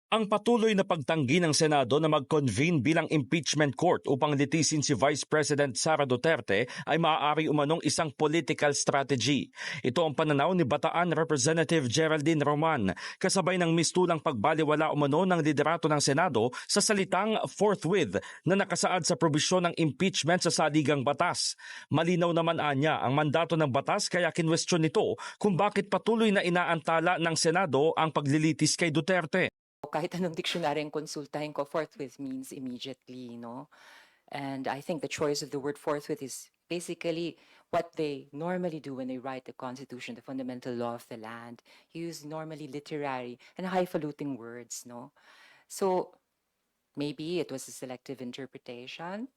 Ang patuloy na pagtanggi ng Senado na mag-convene bilang impeachment court upang litisin si Vice President Sara Duterte ay maaari umanong isang political strategy. Ito ang pananaw ni Bataan Representative Geraldine Roman, kasabay ng mistulang pagbaliwala umano ng liderato ng Senado sa salitang forthwith na nakasaad sa probisyon ng impeachment sa saligang batas. Malinaw naman anya ang mandato ng batas kaya kinwestiyon nito kung bakit patuloy na inaantala ng Senado ang paglilitis kay Duterte. Kahit anong dictionary ang konsultahin ko, forthwith means immediately, no? And I think the choice of the word forthwith is basically what they normally do when they write the Constitution, the fundamental law of the land. Use normally literary and highfalutin words, no? So, maybe it was a selective interpretation.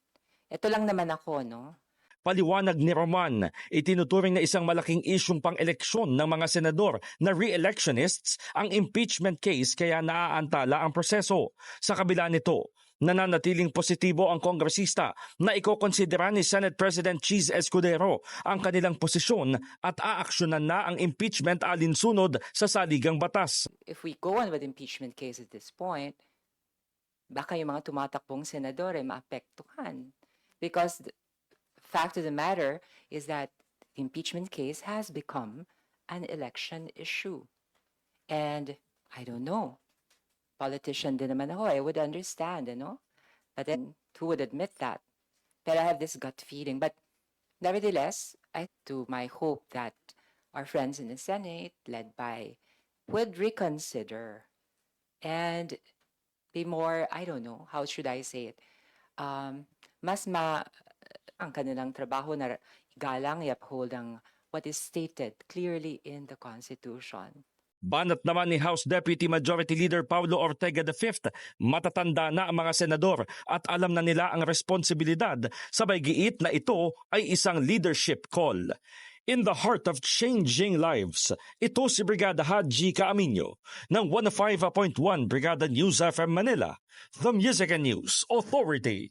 Ito lang naman ako, no? Paliwanag ni Roman, itinuturing na isang malaking isyung pang-eleksyon ng mga senador na re-electionists ang impeachment case kaya naaantala ang proseso. Sa kabila nito, nananatiling positibo ang kongresista na ikokonsidera ni Senate President Cheese Escudero ang kanilang posisyon at aaksyonan na ang impeachment alinsunod sa saligang batas. If we go on with impeachment case at this point, baka yung mga tumatakbong senador ay maapektuhan. Because fact of the matter is that the impeachment case has become an election issue. And I don't know. Politician din naman ako, I would understand, you know? But then, who would admit that? But I have this gut feeling. But nevertheless, to my hope that our friends in the Senate, led by, would reconsider and be more, I don't know, how should I say it? Ang kanilang trabaho na galang i-uphold ang what is stated clearly in the Constitution. Banat naman ni House Deputy Majority Leader Paulo Ortega V, matatanda na ang mga senador at alam na nila ang responsibilidad, sabay giit na ito ay isang leadership call. In the heart of changing lives, ito si Brigada Haji Caaminyo ng 105.1 Brigada News FM Manila, the Music and News Authority.